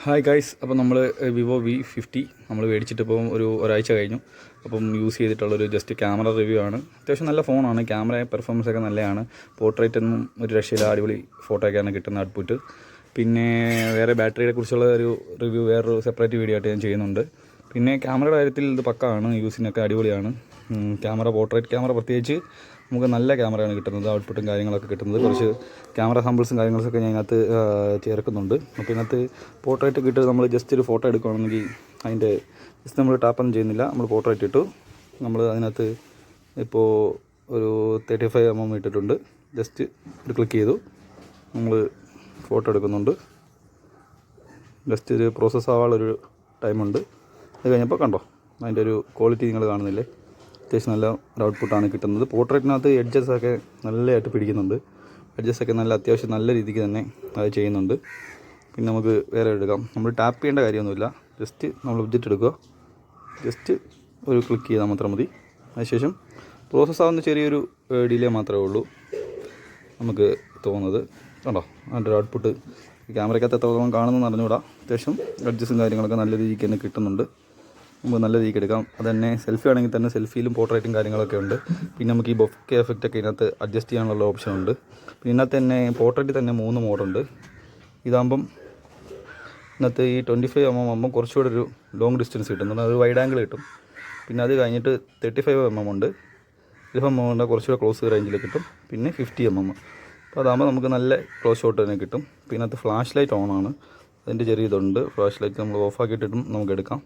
Hi guys, അപ്പോൾ നമ്മൾ Vivo V50 നമ്മൾ മേടിച്ചിട്ടിപ്പോൾ ഒരാഴ്ച കഴിഞ്ഞു. അപ്പം യൂസ് ചെയ്തിട്ടുള്ളൊരു ജസ്റ്റ് ക്യാമറ റിവ്യൂ ആണ്. അത്യാവശ്യം നല്ല ഫോണാണ്, ക്യാമറ പെർഫോമൻസ് ഒക്കെ നല്ലതാണ്. പോർട്രേറ്റ് ഒന്നും ഒരു രക്ഷയില്ല, അടിപൊളി ഫോട്ടോ ഒക്കെയാണ് കിട്ടുന്ന ഔട്ട്പുട്ട്. പിന്നെ വേറെ ബാറ്ററിയെ കുറിച്ചുള്ള ഒരു റിവ്യൂ വേറൊരു സെപ്പറേറ്റ് വീഡിയോ ആയിട്ട് ഞാൻ ചെയ്യുന്നുണ്ട്. പിന്നെ ക്യാമറയുടെ കാര്യത്തിൽ ഇത് പക്കാണ്, യൂസിനൊക്കെ അടിപൊളിയാണ്. ക്യാമറ പോർട്രേറ്റ് ക്യാമറ പ്രത്യേകിച്ച് നമുക്ക് നല്ല ക്യാമറയാണ് കിട്ടുന്നത്, ഔട്ട്പുട്ടും കാര്യങ്ങളൊക്കെ കിട്ടുന്നത്. കുറച്ച് ക്യാമറ സാമ്പിൾസും കാര്യങ്ങളൊക്കെ ഞാൻ ഇതിനകത്ത് ചേർക്കുന്നുണ്ട്. അപ്പോൾ ഇതിനകത്ത് പോർട്രേറ്റ് ഇട്ട് നമ്മൾ ജസ്റ്റ് ഒരു ഫോട്ടോ എടുക്കുകയാണെങ്കിൽ അതിൻ്റെ ജസ്റ്റ് നമ്മൾ ടാപ്പൊന്നും ചെയ്യുന്നില്ല, നമ്മൾ പോർട്രേറ്റ് ഇട്ടു. നമ്മൾ അതിനകത്ത് ഇപ്പോൾ ഒരു 35mm ഇട്ടിട്ടുണ്ട്. ജസ്റ്റ് ഒരു ക്ലിക്ക് ചെയ്തു, നമ്മൾ ഫോട്ടോ എടുക്കുന്നുണ്ട്. ജസ്റ്റ് ഒരു പ്രോസസ്സ് ആവാനുള്ളൊരു ടൈമുണ്ട്. അത് കഴിഞ്ഞപ്പോൾ കണ്ടോ അതിൻ്റെ ഒരു ക്വാളിറ്റി നിങ്ങൾ കാണുന്നില്ലേ, അത്യാവശ്യം നല്ല ഒരു ഔട്ട്പുട്ടാണ് കിട്ടുന്നത്. പോർട്രേറ്റിനകത്ത് എഡ്ജസൊക്കെ നല്ലതായിട്ട് പിടിക്കുന്നുണ്ട്, എഡ്ജസൊക്കെ അത്യാവശ്യം നല്ല രീതിക്ക് തന്നെ അത് ചെയ്യുന്നുണ്ട്. പിന്നെ നമുക്ക് വേറെ എടുക്കാം, നമ്മൾ ടാപ്പ് ചെയ്യേണ്ട കാര്യമൊന്നുമില്ല. ജസ്റ്റ് നമ്മൾ ഒബ്ജക്റ്റ് എടുക്കുക, ജസ്റ്റ് ഒരു ക്ലിക്ക് ചെയ്താൽ മാത്രം മതി. അതിനുശേഷം പ്രോസസ്സ് ആവുന്ന ചെറിയൊരു ഡിലേ മാത്രമേ ഉള്ളൂ നമുക്ക് തോന്നുന്നത്. കണ്ടോ അതിൻ്റെ ഒരു ഔട്ട്പുട്ട് ക്യാമറയ്ക്കകത്ത് എത്രത്തോളം കാണുന്നതെന്ന് അറിഞ്ഞുകൂടാ. അത്യാവശ്യം എഡ്ജസും കാര്യങ്ങളൊക്കെ നല്ല രീതിക്ക് തന്നെ കിട്ടുന്നുണ്ട്, നമുക്ക് നല്ല രീതിക്ക് എടുക്കാം. അത് തന്നെ സെൽഫി ആണെങ്കിൽ തന്നെ സെൽഫിയിലും പോർട്രേറ്റും കാര്യങ്ങളൊക്കെ ഉണ്ട്. പിന്നെ നമുക്ക് ഈ ബൊക്കെ എഫക്റ്റൊക്കെ ഇതിനകത്ത് അഡ്ജസ്റ്റ് ചെയ്യാനുള്ള ഓപ്ഷൻ ഉണ്ട്. പിന്നെ ഇതിനകത്ത് തന്നെ പോർട്രേറ്റിൽ തന്നെ 3 മോഡുണ്ട്. ഇതാകുമ്പം ഇന്നത്തെ ഈ 25mm ആകുമ്പം കുറച്ചുകൂടെ ഒരു ലോങ് ഡിസ്റ്റൻസ് കിട്ടുന്നുണ്ട്, അത് വൈഡ് ആംഗിൾ കിട്ടും. പിന്നെ അത് കഴിഞ്ഞിട്ട് 35mm ഉണ്ട്, 25mm കുറച്ചുകൂടെ ക്ലോസ് റേഞ്ചിൽ കിട്ടും. പിന്നെ 50mm, അപ്പോൾ അതാകുമ്പോൾ നമുക്ക് നല്ല ക്ലോസ് ഷോട്ട് തന്നെ കിട്ടും. പിന്നെ അതിനകത്ത് ഫ്ലാഷ് ലൈറ്റ് ഓണാണ്, അതിൻ്റെ ചെറിയ ഇതുണ്ട്. ഫ്ലാഷ് ലൈറ്റ് നമ്മൾ ഓഫാക്കിയിട്ടിട്ടും നമുക്ക് എടുക്കാം.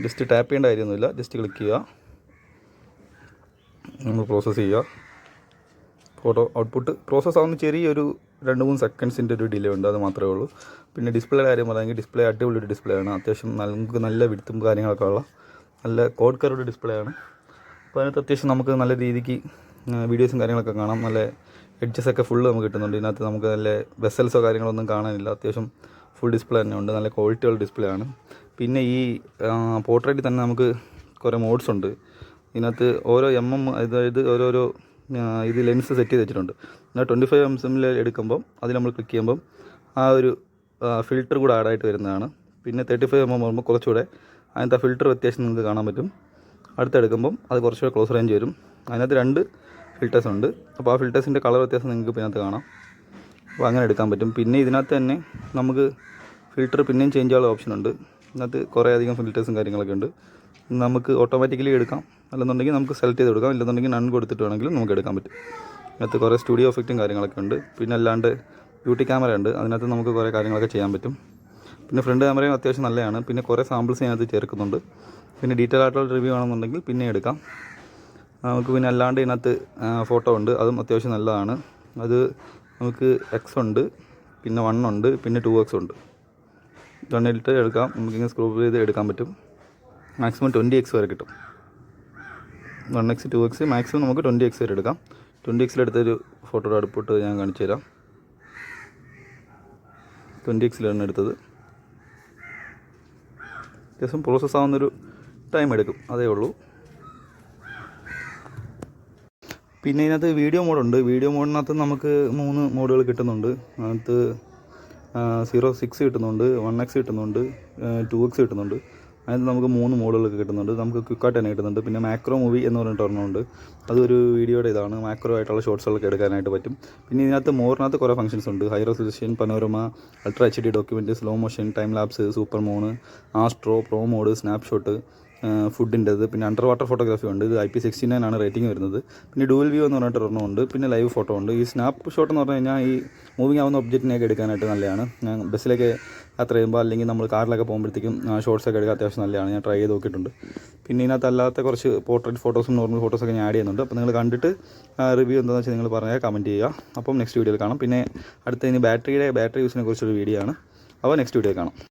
ജസ്റ്റ് ടാപ്പ് ചെയ്യേണ്ട കാര്യമൊന്നുമില്ല, ജസ്റ്റ് ക്ലിക്ക് ചെയ്യുക, നമ്മൾ പ്രോസസ്സ് ചെയ്യുക. ഫോട്ടോ ഔട്ട്പുട്ട് പ്രോസസ്സ് ആവുന്ന ചെറിയൊരു 2-3 സെക്കൻഡ്സിൻ്റെ ഒരു ഡിലേ ഉണ്ട്, അത് മാത്രമേ ഉള്ളൂ. പിന്നെ ഡിസ്പ്ലേയുടെ കാര്യം പറയുകയാണെങ്കിൽ ഡിസ്പ്ലേ അടിപൊളി ഒരു ഡിസ്പ്ലേ ആണ്. അത്യാവശ്യം നമുക്ക് നല്ല വിഡ്ത്തും കാര്യങ്ങളൊക്കെ ഉള്ള നല്ല കോഡ് കർവ്ഡ് ഡിസ്പ്ലേ ആണ്. അപ്പോൾ അതിനകത്ത് അത്യാവശ്യം നമുക്ക് നല്ല രീതിക്ക് വീഡിയോസും കാര്യങ്ങളൊക്കെ കാണാം. നല്ല എഡ്ജസൊക്കെ ഫുള്ള് നമുക്ക് കിട്ടുന്നുണ്ട്. ഇതിനകത്ത് നമുക്ക് നല്ല വെസൽസോ കാര്യങ്ങളൊന്നും കാണാനില്ല, അത്യാവശ്യം ഫുൾ ഡിസ്പ്ലേ തന്നെ ഉണ്ട്, നല്ല ക്വാളിറ്റിയുള്ള ഡിസ്പ്ലേ ആണ്. പിന്നെ ഈ പോർട്രേറ്റിൽ തന്നെ നമുക്ക് കുറേ മോഡ്സ് ഉണ്ട്. ഇതിനകത്ത് ഓരോ അതായത് ഓരോരോ ഇത് ലെൻസ് സെറ്റ് ചെയ്ത് വെച്ചിട്ടുണ്ട്. എന്നാൽ 25mm എടുക്കുമ്പം അതിൽ നമ്മൾ ക്ലിക്ക് ചെയ്യുമ്പം ആ ഒരു ഫിൽറ്റർ കൂടെ ആഡായിട്ട് വരുന്നതാണ്. പിന്നെ 35mm ആകുമ്പോൾ കുറച്ചുകൂടെ അതിനകത്ത് ആ ഫിൽറ്റർ വ്യത്യാസം നിങ്ങൾക്ക് കാണാൻ പറ്റും. അടുത്തെടുക്കുമ്പം അത് കുറച്ചുകൂടെ ക്ലോസ് റേഞ്ച് വരും. അതിനകത്ത് 2 ഫിൽറ്റേഴ്സ് ഉണ്ട്, അപ്പോൾ ആ ഫിൽറ്റേഴ്സിൻ്റെ കളർ വ്യത്യാസം നിങ്ങൾക്ക് ഇതിനകത്ത് കാണാം. അപ്പോൾ അങ്ങനെ എടുക്കാൻ പറ്റും. പിന്നെ ഇതിനകത്ത് തന്നെ നമുക്ക് ഫിൽറ്റർ പിന്നെയും ചേഞ്ച് ചെയ്യാനുള്ള ഓപ്ഷൻ ഉണ്ട്. ഇതിനകത്ത് കുറേ അധികം ഫിൽറ്റേഴ്സും കാര്യങ്ങളൊക്കെ ഉണ്ട്. നമുക്ക് ഓട്ടോമാറ്റിക്കലി എടുക്കാം, അല്ലെന്നുണ്ടെങ്കിൽ നമുക്ക് സെലക്ട് ചെയ്ത് കൊടുക്കാം, ഇല്ലെന്നുണ്ടെങ്കിൽ നൺ കൊടുത്തിട്ട് വേണമെങ്കിലും നമുക്ക് എടുക്കാൻ പറ്റും. അതിനകത്ത് കുറേ സ്റ്റുഡിയോ എഫക്റ്റും കാര്യങ്ങളൊക്കെ ഉണ്ട്. പിന്നെ അല്ലാണ്ട് ബ്യൂട്ടി ക്യാമറ ഉണ്ട്, അതിനകത്ത് നമുക്ക് കുറേ കാര്യങ്ങളൊക്കെ ചെയ്യാൻ പറ്റും. പിന്നെ ഫ്രണ്ട് ക്യാമറയും അത്യാവശ്യം നല്ലതാണ്. പിന്നെ കുറേ സാമ്പിൾസ് അതിനകത്ത് ചേർക്കുന്നുണ്ട്. പിന്നെ ഡീറ്റെയിൽ ആയിട്ടുള്ള റിവ്യൂ ആണെന്നുണ്ടെങ്കിൽ പിന്നെ എടുക്കാം നമുക്ക്. പിന്നെ അല്ലാണ്ട് ഇതിനകത്ത് ഫോട്ടോ ഉണ്ട്, അതും അത്യാവശ്യം നല്ലതാണ്. അത് നമുക്ക് X ഉണ്ട്, പിന്നെ 1 ഉണ്ട്, പിന്നെ 2X ഉണ്ട്. 1 എടുക്കാം, നമുക്കിങ്ങനെ സ്ക്രൂ ചെയ്ത് എടുക്കാൻ പറ്റും. മാക്സിമം 20x വരെ കിട്ടും. 1x 2x മാക്സിമം നമുക്ക് 20x വരെ എടുക്കാം. 20x എടുത്തൊരു ഫോട്ടോയുടെ ഔട്ട്പുട്ട് ഞാൻ കാണിച്ചു തരാം. 20x എടുത്തത്. അത്യാവശ്യം പ്രോസസ്സ് ആവുന്നൊരു ടൈം എടുക്കും, അതേ ഉള്ളൂ. പിന്നെ ഇതിനകത്ത് വീഡിയോ മോഡുണ്ട്. വീഡിയോ മോഡിനകത്ത് നമുക്ക് 3 മോഡുകൾ കിട്ടുന്നുണ്ട്. അതിനകത്ത് 0.6 കിട്ടുന്നുണ്ട്, 1x കിട്ടുന്നുണ്ട്, 2x കിട്ടുന്നുണ്ട്. അതിനകത്ത് നമുക്ക് 3 മോഡുകളൊക്കെ കിട്ടുന്നുണ്ട്. നമുക്ക് ക്വിക്കായിട്ട് തന്നെ കിട്ടുന്നുണ്ട്. പിന്നെ മാക്രോ മൂവി എന്ന് പറഞ്ഞിട്ട് ഒരെണ്ണമുണ്ട്, അതൊരു വീഡിയോയുടെ ഇതാണ്, മാക്രോ ആയിട്ടുള്ള ഷോർട്സുകളൊക്കെ എടുക്കാനായിട്ട് പറ്റും. പിന്നെ ഇതിനകത്ത് മോറിനകത്ത് കുറേ ഫംഗ്ഷൻസ് ഉണ്ട്. High resolution, panorama, ultra HD document, slow motion, time lapse, super moon, astro, pro mode, snapshot, ഫുഡിൻ്റെത്. പിന്നെ അണ്ടർ വാട്ടർ ഫോട്ടോഗ്രാഫി ഉണ്ട്, ഇത് IP69 ആണ് റേറ്റിംഗ് വരുന്നത്. പിന്നെ ഡുവൽ വ്യൂ എന്ന് പറഞ്ഞിട്ട് ഒരെണ്ണമുണ്ട്. പിന്നെ ലൈവ് ഫോട്ടോ ഉണ്ട്. ഈ സ്നാപ്പ് ഷോട്ട് എന്ന് പറഞ്ഞു കഴിഞ്ഞാൽ ഈ മൂവിങ് ആവുന്ന ഒബ്ജക്റ്റിനെയൊക്കെ എടുക്കാനായിട്ട് നല്ലതാണ്. ഞാൻ ബസ്സിലൊക്കെ യാത്ര ചെയ്യുമ്പോൾ അല്ലെങ്കിൽ നമ്മൾ കാറിലൊക്കെ പോകുമ്പോഴത്തേക്കും ഷോർട്സൊക്കെ എടുക്കാൻ അത്യാവശ്യം നല്ലതാണ്, ഞാൻ ട്രൈ ചെയ്ത് നോക്കിയിട്ടുണ്ട്. പിന്നെ ഇതിനകത്ത് അല്ലാത്ത കുറച്ച് പോർട്രേറ്റ് ഫോട്ടോസും നോർമൽ ഫോട്ടോസൊക്കെ ഞാൻ ആഡ് ചെയ്യുന്നുണ്ട്. അപ്പോൾ നിങ്ങൾ കണ്ടിട്ട് റിവ്യൂ എന്താണെന്ന് വെച്ചാൽ നിങ്ങൾ പറഞ്ഞാൽ കമൻറ്റ് ചെയ്യുക. അപ്പം നെക്സ്റ്റ് വീഡിയോയിൽ കാണാം. പിന്നെ അടുത്ത ഇനി ബാറ്ററി യൂസിനെ കുറിച്ചൊരു വീഡിയോ ആണ്, അപ്പോൾ നെക്സ്റ്റ് വീഡിയോ കാണാം.